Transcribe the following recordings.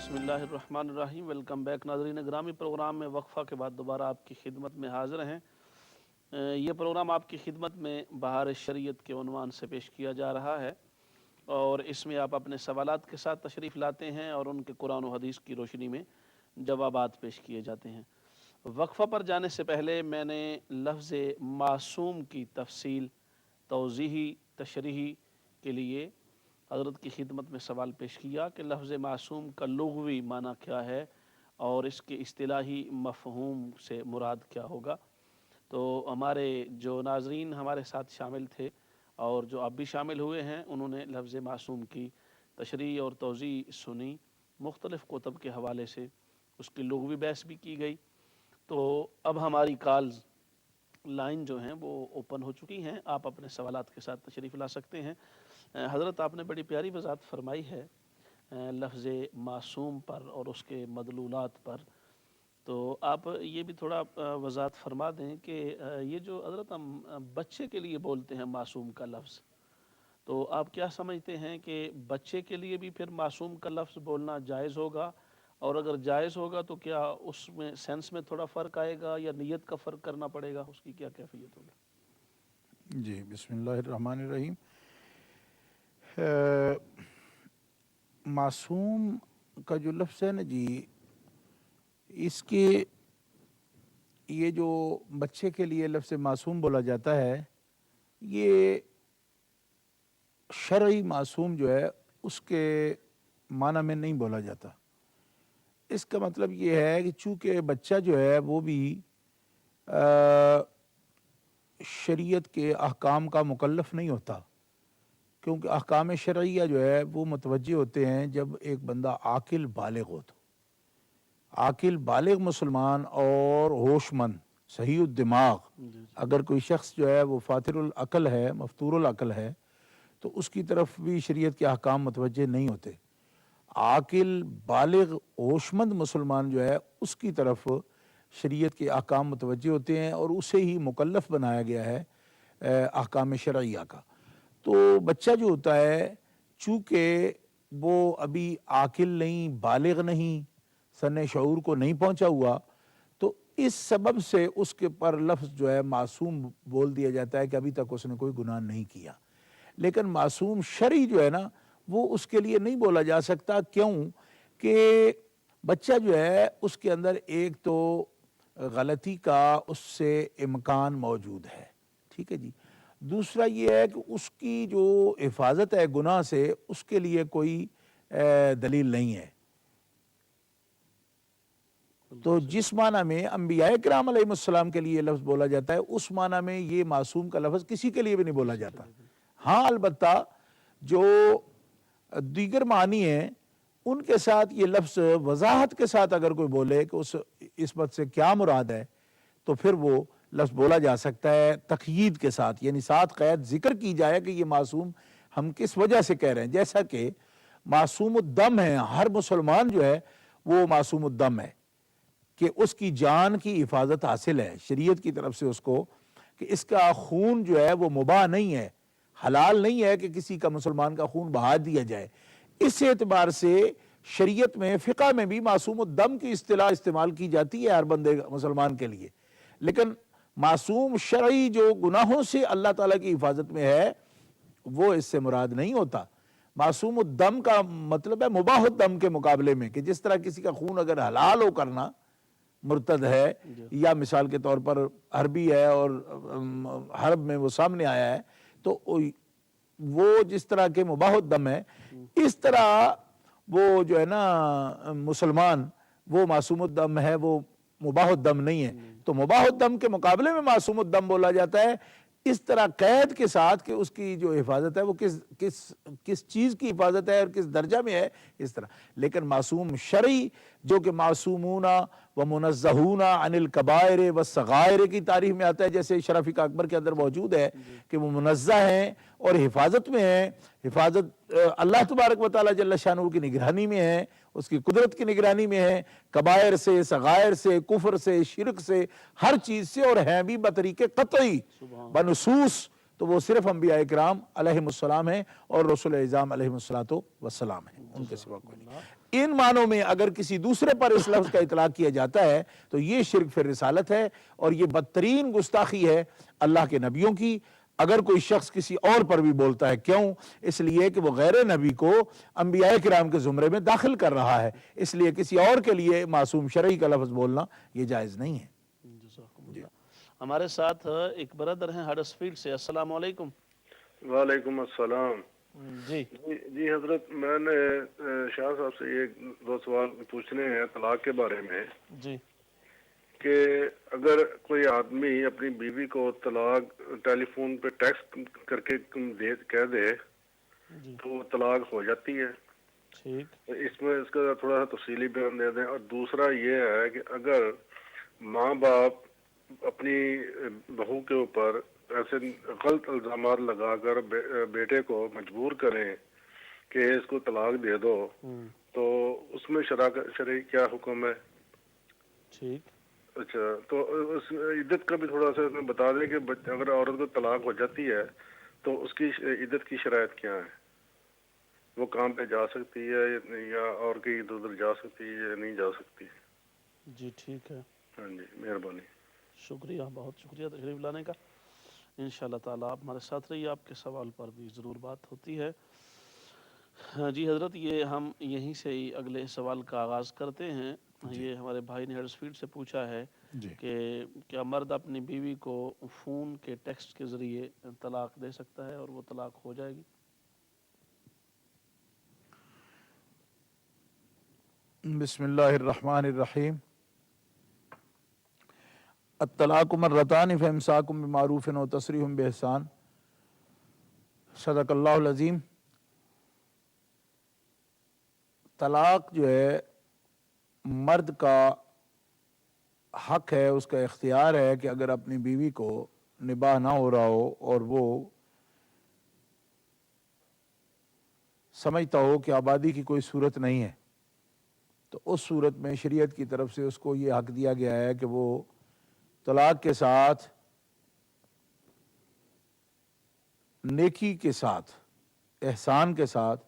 بسم اللہ الرحمن الرحیم۔ ویلکم بیک ناظرین گرامی، پروگرام میں وقفہ کے بعد دوبارہ آپ کی خدمت میں حاضر ہیں۔ یہ پروگرام آپ کی خدمت میں بہار شریعت کے عنوان سے پیش کیا جا رہا ہے، اور اس میں آپ اپنے سوالات کے ساتھ تشریف لاتے ہیں اور ان کے قرآن و حدیث کی روشنی میں جوابات پیش کیے جاتے ہیں۔ وقفہ پر جانے سے پہلے میں نے لفظ معصوم کی تفصیل، توضیحی، تشریحی کے لیے حضرت کی خدمت میں سوال پیش کیا کہ لفظ معصوم کا لغوی معنی کیا ہے اور اس کے اصطلاحی مفہوم سے مراد کیا ہوگا۔ تو ہمارے جو ناظرین ہمارے ساتھ شامل تھے اور جو اب بھی شامل ہوئے ہیں، انہوں نے لفظ معصوم کی تشریح اور توضیح سنی، مختلف کتب کے حوالے سے اس کی لغوی بحث بھی کی گئی۔ تو اب ہماری کالز لائن جو ہیں وہ اوپن ہو چکی ہیں، آپ اپنے سوالات کے ساتھ تشریف لا سکتے ہیں۔ حضرت آپ نے بڑی پیاری وضاحت فرمائی ہے لفظ معصوم پر اور اس کے مدلولات پر، تو آپ یہ بھی تھوڑا وضاحت فرما دیں کہ یہ جو حضرت ہم بچے کے لیے بولتے ہیں معصوم کا لفظ، تو آپ کیا سمجھتے ہیں کہ بچے کے لیے بھی پھر معصوم کا لفظ بولنا جائز ہوگا؟ اور اگر جائز ہوگا تو کیا اس میں سینس میں تھوڑا فرق آئے گا یا نیت کا فرق کرنا پڑے گا؟ اس کی کیا کیفیت ہوگی؟ جی، بسم اللہ الرحمن الرحیم۔ معصوم کا جو لفظ ہے نا جی، اس کے یہ جو بچے کے لیے لفظ معصوم بولا جاتا ہے، یہ شرعی معصوم جو ہے اس کے معنی میں نہیں بولا جاتا۔ اس کا مطلب یہ ہے کہ چونکہ بچہ جو ہے وہ بھی شریعت کے احکام کا مکلف نہیں ہوتا، کیونکہ احکام شرعیہ جو ہے وہ متوجہ ہوتے ہیں جب ایک بندہ عاقل بالغ ہو۔ تو عاقل بالغ مسلمان اور ہوش مند صحیح الدماغ، اگر کوئی شخص جو ہے وہ فاتر العقل ہے، مفتور العقل ہے، تو اس کی طرف بھی شریعت کے احکام متوجہ نہیں ہوتے۔ عاقل بالغ ہوش مند مسلمان جو ہے اس کی طرف شریعت کے احکام متوجہ ہوتے ہیں اور اسے ہی مکلف بنایا گیا ہے احکام شرعیہ کا۔ تو بچہ جو ہوتا ہے چونکہ وہ ابھی عاقل نہیں، بالغ نہیں، سن شعور کو نہیں پہنچا ہوا، تو اس سبب سے اس کے پر لفظ جو ہے معصوم بول دیا جاتا ہے کہ ابھی تک اس نے کوئی گناہ نہیں کیا۔ لیکن معصوم شرعی جو ہے نا وہ اس کے لیے نہیں بولا جا سکتا، کیوں کہ بچہ جو ہے اس کے اندر ایک تو غلطی کا اس سے امکان موجود ہے، ٹھیک ہے جی۔ دوسرا یہ ہے کہ اس کی جو حفاظت ہے گناہ سے، اس کے لیے کوئی دلیل نہیں ہے۔ تو جس معنی میں انبیاء کرام علیہ السلام کے لیے لفظ بولا جاتا ہے، اس معنی میں یہ معصوم کا لفظ کسی کے لیے بھی نہیں بولا جاتا۔ ہاں البتہ جو دیگر معنی ہیں ان کے ساتھ یہ لفظ وضاحت کے ساتھ اگر کوئی بولے کہ اس بات سے کیا مراد ہے، تو پھر وہ لفظ بولا جا سکتا ہے تقیید کے ساتھ، یعنی ساتھ قید ذکر کی جائے کہ یہ معصوم ہم کس وجہ سے کہہ رہے ہیں۔ جیسا کہ معصوم الدم ہے، ہر مسلمان جو ہے وہ معصوم الدم ہے کہ اس کی جان کی حفاظت حاصل ہے شریعت کی طرف سے اس کو، کہ اس کا خون جو ہے وہ مباح نہیں ہے، حلال نہیں ہے کہ کسی کا مسلمان کا خون بہا دیا جائے۔ اس اعتبار سے شریعت میں، فقہ میں بھی معصوم الدم کی اصطلاح استعمال کی جاتی ہے ہر بندے مسلمان کے لیے۔ لیکن معصوم شرعی جو گناہوں سے اللہ تعالیٰ کی حفاظت میں ہے وہ اس سے مراد نہیں ہوتا۔ معصوم الدم کا مطلب ہے مباح الدم کے مقابلے میں، کہ جس طرح کسی کا خون اگر حلال ہو کرنا مرتد ہے، یا مثال کے طور پر حربی ہے اور حرب میں وہ سامنے آیا ہے، تو وہ جس طرح کے مباح الدم ہے، اس طرح وہ جو ہے نا مسلمان وہ معصوم الدم ہے، وہ مباح الدم نہیں ہے۔ تو مباح الدم کے مقابلے میں معصوم الدم بولا جاتا ہے اس طرح قید کے ساتھ کہ اس کی جو حفاظت ہے وہ کس چیز کی حفاظت ہے اور کس درجہ میں ہے، اس طرح۔ لیکن معصوم شرعی جو کہ معصومون و منزہون عن الکبائر والصغائر کی تعریف میں آتا ہے، جیسے شرف اکبر کے اندر موجود ہے کہ وہ منزہ ہیں اور حفاظت میں ہیں، حفاظت اللہ تبارک و تعالیٰ جل شانہ کی نگرانی میں ہے، اس کی قدرت کی نگرانی میں ہے، کبائر سے، صغائر سے، کفر سے، شرک سے، ہر چیز سے، اور ہیں بھی بطریق قطعی بنصوص، تو وہ صرف انبیاء کرام علیہ السلام ہیں اور رسول اعظام علیہ السلام ہیں، ان کے سوا کوئی نہیں۔ ان معنوں میں اگر کسی دوسرے پر اس لفظ کا اطلاق کیا جاتا ہے تو یہ شرک فی الرسالت ہے، اور یہ بدترین گستاخی ہے اللہ کے نبیوں کی۔ اگر کوئی شخص کسی اور پر بھی بولتا ہے، کیوں؟ اس لیے کہ وہ غیر نبی کو انبیاء کرام کے زمرے میں داخل کر رہا ہے، اس لیے کسی اور کے لیے معصوم شرعی کا لفظ بولنا یہ جائز نہیں ہے۔ جزاکم اللہ۔ ہمارے ساتھ ایک برادر ہیں ہڈرسفیلڈ سے۔ السلام علیکم۔ وعلیکم السلام۔ جی جی حضرت، میں نے شاہ صاحب سے یہ 2 سوال پوچھنے ہیں طلاق کے بارے میں، جی کہ اگر کوئی آدمی اپنی بیوی کو طلاق ٹیلی فون پہ ٹیکسٹ کر کے کہہ دے جی تو وہ طلاق ہو جاتی ہے؟ ٹھیک۔ اس میں اس کا تھوڑا سا تفصیلی بیان دے دیں۔ اور دوسرا یہ ہے کہ اگر ماں باپ اپنی بہو کے اوپر ایسے غلط الزامات لگا کر بیٹے کو مجبور کریں کہ اس کو طلاق دے دو، تو اس میں شرعی کیا حکم ہے؟ ٹھیک۔ اچھا، تو اس عدت کا بھی تھوڑا سا اس میں بتا دیں کہ اگر عورت کو طلاق ہو جاتی ہے تو اس کی عدت کی شرائط کیا ہے؟ وہ کام پہ جا سکتی ہے یا اور کہیں ادھر ادھر جا سکتی ہے یا نہیں جا سکتی؟ جی ٹھیک ہے، ہاں جی، مہربانی۔ شکریہ، بہت شکریہ تشریف لانے کا۔ انشاءاللہ تعالیٰ آپ ہمارے ساتھ رہیے، آپ کے سوال پر بھی ضرور بات ہوتی ہے۔ ہاں جی حضرت، یہ ہم یہیں سے ہی اگلے سوال کا آغاز کرتے ہیں۔ یہ ہمارے بھائی نے ہڈرسفیلڈ سے پوچھا ہے جی کہ کیا مرد اپنی بیوی کو فون کے ٹیکسٹ کے ذریعے طلاق دے سکتا ہے اور وہ طلاق ہو جائے گی؟ بسم اللہ الرحمن الرحیم۔ الطلاق مرتان فامساک بمعروف و تسریح باحسان۔ صدق اللہ العظیم۔ طلاق جو ہے مرد کا حق ہے، اس کا اختیار ہے کہ اگر اپنی بیوی کو نباہ نہ ہو رہا ہو اور وہ سمجھتا ہو کہ آبادی کی کوئی صورت نہیں ہے، تو اس صورت میں شریعت کی طرف سے اس کو یہ حق دیا گیا ہے کہ وہ طلاق کے ساتھ، نیکی کے ساتھ، احسان کے ساتھ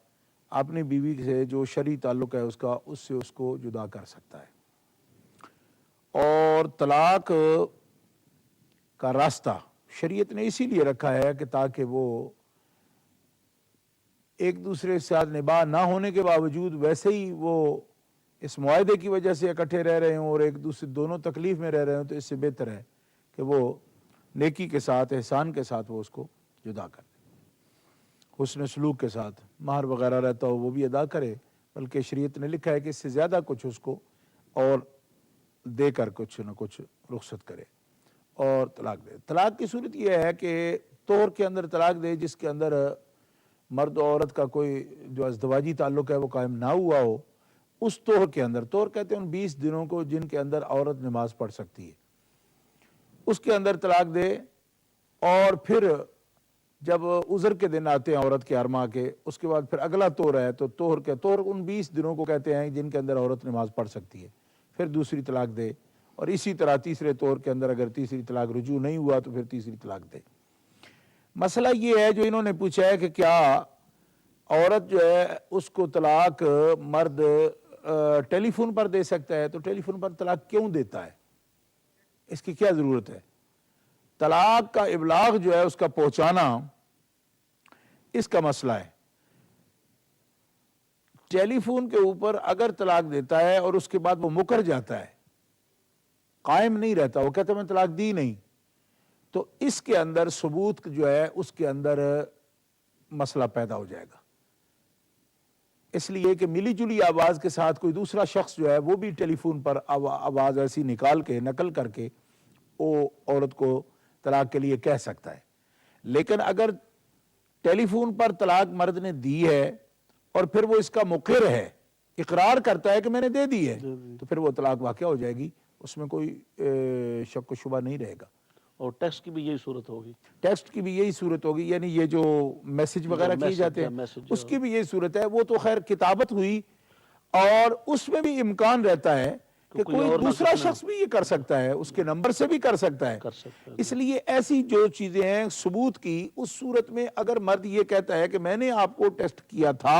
اپنی بیوی سے جو شرعی تعلق ہے اس سے اس کو جدا کر سکتا ہے۔ اور طلاق کا راستہ شریعت نے اسی لیے رکھا ہے کہ تاکہ وہ ایک دوسرے کے ساتھ نباہ نہ ہونے کے باوجود ویسے ہی وہ اس معاہدے کی وجہ سے اکٹھے رہ رہے ہوں اور ایک دوسرے دونوں تکلیف میں رہ رہے ہوں، تو اس سے بہتر ہے کہ وہ نیکی کے ساتھ، احسان کے ساتھ وہ اس کو جدا کر دے، حسن سلوک کے ساتھ۔ مہر وغیرہ رہتا ہو وہ بھی ادا کرے، بلکہ شریعت نے لکھا ہے کہ اس سے زیادہ کچھ اس کو اور دے کر کچھ نہ کچھ رخصت کرے اور طلاق دے۔ طلاق کی صورت یہ ہے کہ طہر کے اندر طلاق دے، جس کے اندر مرد و عورت کا کوئی جو ازدواجی تعلق ہے وہ قائم نہ ہوا ہو، اس طہر کے اندر، طہر کہتے ہیں ان 20 دنوں کو جن کے اندر عورت نماز پڑھ سکتی ہے، اس کے اندر طلاق دے۔ اور پھر جب عذر کے دن آتے ہیں عورت کے ارما کے، اس کے بعد پھر اگلا طہر ہے، تو طہر ان 20 دنوں کو کہتے ہیں جن کے اندر عورت نماز پڑھ سکتی ہے، پھر دوسری طلاق دے۔ اور اسی طرح تیسرے طہر کے اندر اگر تیسری طلاق رجوع نہیں ہوا تو پھر تیسری طلاق دے۔ مسئلہ یہ ہے جو انہوں نے پوچھا ہے کہ کیا عورت جو ہے اس کو طلاق مرد ٹیلی فون پر دے سکتا ہے؟ تو ٹیلی فون پر طلاق کیوں دیتا ہے؟ اس کی کیا ضرورت ہے؟ طلاق کا ابلاغ جو ہے اس کا پہنچانا، اس کا مسئلہ ہے۔ ٹیلی فون کے اوپر اگر طلاق دیتا ہے اور اس کے بعد وہ مکر جاتا ہے، قائم نہیں رہتا، وہ کہتا ہے میں طلاق دی نہیں، تو اس کے اندر ثبوت جو ہے اس کے اندر مسئلہ پیدا ہو جائے گا۔ اس لیے کہ ملی جلی آواز کے ساتھ کوئی دوسرا شخص جو ہے وہ بھی ٹیلی فون پر آواز ایسی نکال کے، نقل کر کے وہ عورت کو طلاق کے لیے کہہ سکتا ہے۔ لیکن اگر ٹیلی فون پر طلاق مرد نے دی ہے اور پھر وہ اس کا مقر ہے، اقرار کرتا ہے کہ میں نے دے دی ہے، تو پھر وہ طلاق واقع ہو جائے گی، اس میں کوئی شک و شبہ نہیں رہے گا۔ اور ٹیکسٹ کی بھی یہی صورت ہوگی؟ ٹیکسٹ کی بھی یہی صورت ہوگی، یعنی یہ جو میسج وغیرہ کیے جاتے ہیں اس کی بھی یہی صورت ہے۔ وہ تو خیر کتابت ہوئی، اور اس میں بھی امکان رہتا ہے کہ کوئی دوسرا شخص بھی یہ کر سکتا ہے، اس کے نمبر سے بھی کر سکتا ہے۔ اس لیے ایسی جو چیزیں ہیں ثبوت کی، اس صورت میں اگر مرد یہ کہتا ہے کہ میں نے آپ کو ٹیکسٹ کیا تھا،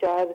4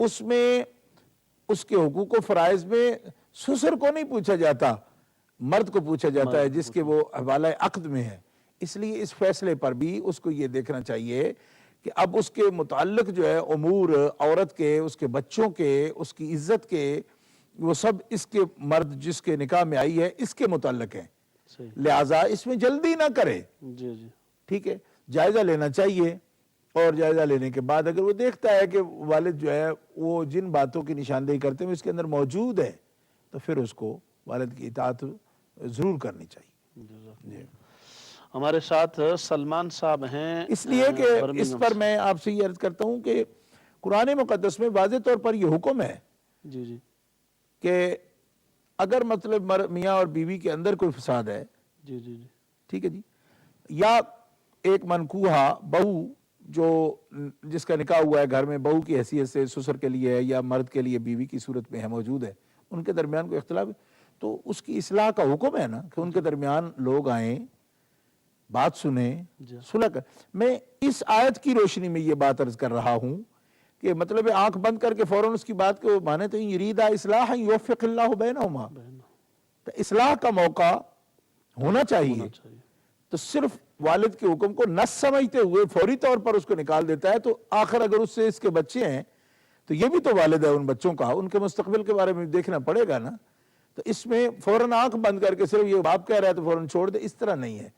اس میں اس کے حقوق و فرائض میں سسر کو نہیں پوچھا جاتا، مرد کو پوچھا جاتا ہے جس کے وہ حوالہ عقد میں ہے۔ اس لیے اس فیصلے پر بھی اس کو یہ دیکھنا چاہیے کہ اب اس کے متعلق جو ہے امور عورت کے، اس کے بچوں کے، اس کی عزت کے، وہ سب اس کے مرد جس کے نکاح میں آئی ہے اس کے متعلق ہیں، صحیح، لہٰذا اس میں جلدی نہ کرے، جی جی ٹھیک ہے، جائزہ لینا چاہیے، اور جائزہ لینے کے بعد اگر وہ دیکھتا ہے کہ والد جو ہے وہ جن باتوں کی نشاندہی کرتے ہیں اس کے اندر موجود ہے تو پھر اس کو والد کی اطاعت ضرور کرنی چاہیے۔ جی۔ ہمارے ساتھ سلمان صاحب ہیں اس لیے کہ اس برمنگھم پر سے۔ میں آپ سے یہ عرض کرتا ہوں کہ قرآن مقدس میں واضح طور پر یہ حکم ہے جی جی کہ اگر مطلب میاں اور بیوی کے اندر کوئی فساد ہے، جی جی جی ٹھیک ہے جی، یا ایک منکوحہ بہو جو جس کا نکاح ہوا ہے گھر میں بہو کی حیثیت سے سسر کے لیے ہے یا مرد کے لیے بیوی کی صورت میں ہے موجود ہے، ان کے درمیان کوئی اختلاف ہے تو اس کی اصلاح کا حکم ہے نا کہ ان کے درمیان لوگ آئیں، بات سنیں، صلح کر۔ میں اس آیت کی روشنی میں یہ بات عرض کر رہا ہوں کہ مطلب آنکھ بند کر کے فوراً اس کی بات کو مانے تو یریدا اصلاح یوفق اللہ بینہما، تو اصلاح کا موقع ہونا چاہیے، تو صرف والد کے حکم کو نس سمجھتے ہوئے فوری طور پر اس کو نکال دیتا ہے تو آخر اگر اس سے اس کے بچے ہیں تو یہ بھی تو والد ہے ان بچوں کا، ان کے مستقبل کے بارے میں دیکھنا پڑے گا نا، تو اس میں فوراً آنکھ بند کر کے صرف یہ باپ کہہ رہا ہے تو فوراً چھوڑ دے، اس طرح نہیں ہے۔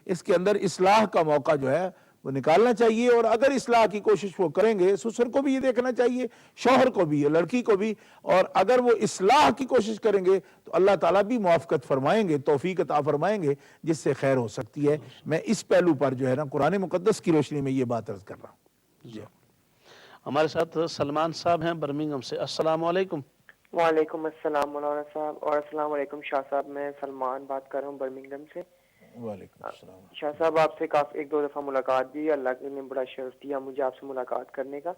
اس کے اندر اصلاح کا موقع جو ہے وہ نکالنا چاہیے، اور اگر اصلاح کی کوشش وہ کریں گے سسر کو بھی یہ دیکھنا چاہیے، شوہر کو بھی، لڑکی کو بھی، اور اگر وہ اصلاح کی کوشش کریں گے تو اللہ تعالیٰ بھی موافقت فرمائیں گے، توفیق عطا فرمائیں گے جس سے خیر ہو سکتی ہے۔ میں اس پہلو پر جو ہے نا قرآن مقدس کی روشنی میں یہ بات عرض کر رہا ہوں۔ جی ہمارے ساتھ سلمان صاحب ہیں برمنگھم سے۔ السلام علیکم۔ وعلیکم السلام مولانا صاحب، اور السلام علیکم شاہ صاحب، میں سلمان بات کر رہا ہوں برمنگھم سے۔ وعلیکم السلام۔ شاہ صاحب آپ سے کافی ایک دو دفعہ ملاقات بھی، اللہ نے بڑا شرف دیا مجھے آپ سے ملاقات کرنے کا۔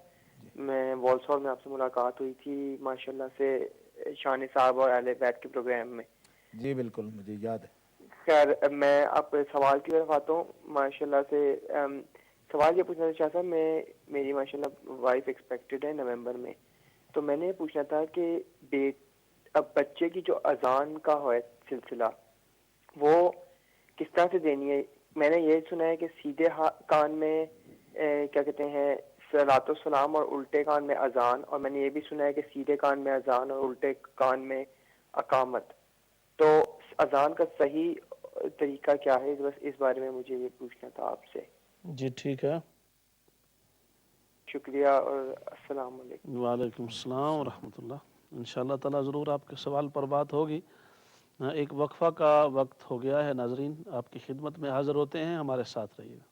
میں والسور میں آپ سے ملاقات ہوئی تھی ماشاءاللہ سے شان صاحب اور اہل بیت کے پروگرام میں۔ جی بالکل مجھے یاد ہے۔ خیر میں آپ سوال کی طرف آتا ہوں ماشاءاللہ سے۔ سوال یہ پوچھنا تھا شاہ صاحب، میری ماشاءاللہ وائف ایکسپیکٹڈ ہے نومبر میں، تو میں نے یہ پوچھنا تھا کہ اب بچے کی جو اذان کا ہے سلسلہ وہ کس طرح سے دینی ہے؟ میں نے یہ سنا ہے کہ سیدھے کان میں کیا کہتے ہیں صلاۃ السلام اور الٹے کان میں اذان، اور میں نے یہ بھی سنا ہے کہ سیدھے کان میں اذان اور الٹے کان میں اقامت، تو اذان کا صحیح طریقہ کیا ہے؟ بس اس بارے میں مجھے یہ پوچھنا تھا آپ سے۔ جی ٹھیک ہے، شکریہ اور السلام علیکم۔ وعلیکم السلام ورحمۃ اللہ۔ انشاءاللہ تعالیٰ ضرور آپ کے سوال پر بات ہوگی۔ ایک وقفہ کا وقت ہو گیا ہے، ناظرین آپ کی خدمت میں حاضر ہوتے ہیں، ہمارے ساتھ رہیے گا۔